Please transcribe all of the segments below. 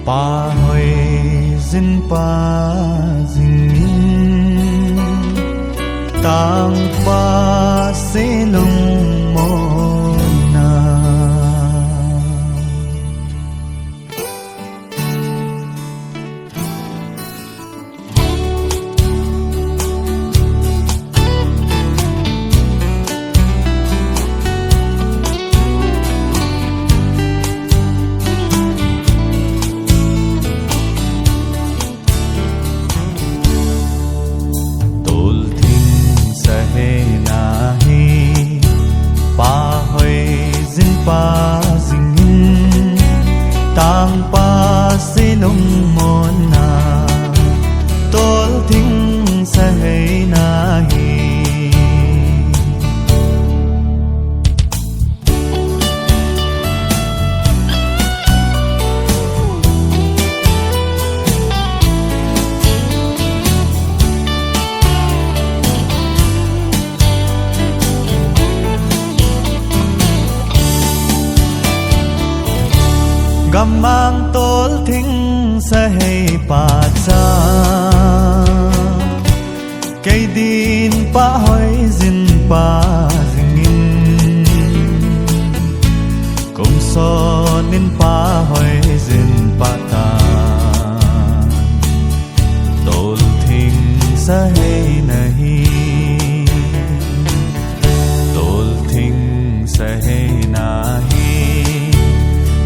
pa hoi zin pa zin tang pa se lung mo na pa zing tang pa silung mon na tol thing sa hay na hi gam mang tol thing sa hay pa cha cây din pa hoi zin pa zingin cùng so nin pa hoi zin pa ta tol thing sa hay nahi tol thing sa hay nahi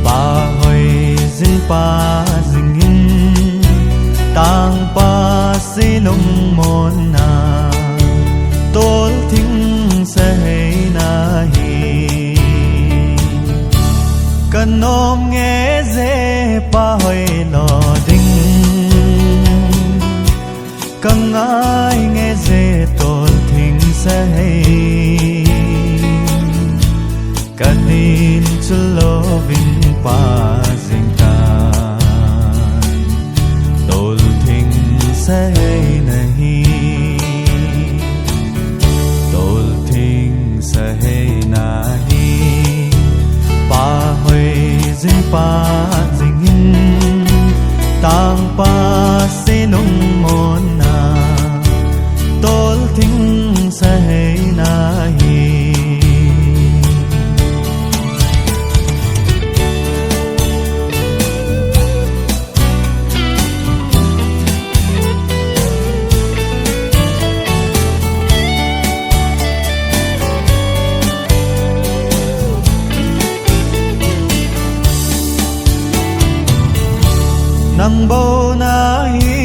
pa zin pa zingin tang pa silung mon na tol thing sa hay na hi kanom nghe dễ pa hoi lo ding kang ai nghe dễ tol thing sa hay kanin chulo vin pa say nahi tol thing say nahi pa hoi zin pa zingin tang pa silung mon na tol thing say nahi nang bo na hi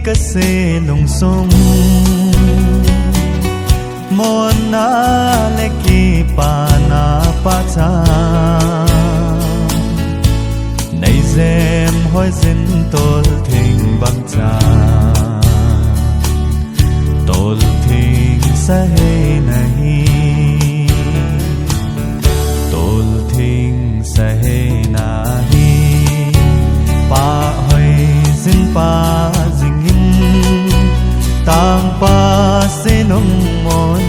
ka se lung sum mon na le ki pa na pa cha nei zem hoi zin tol thing bang cha tol thing sa hay nahi tol thing sa hay nahi pa zin pa zingin tang pa silung mon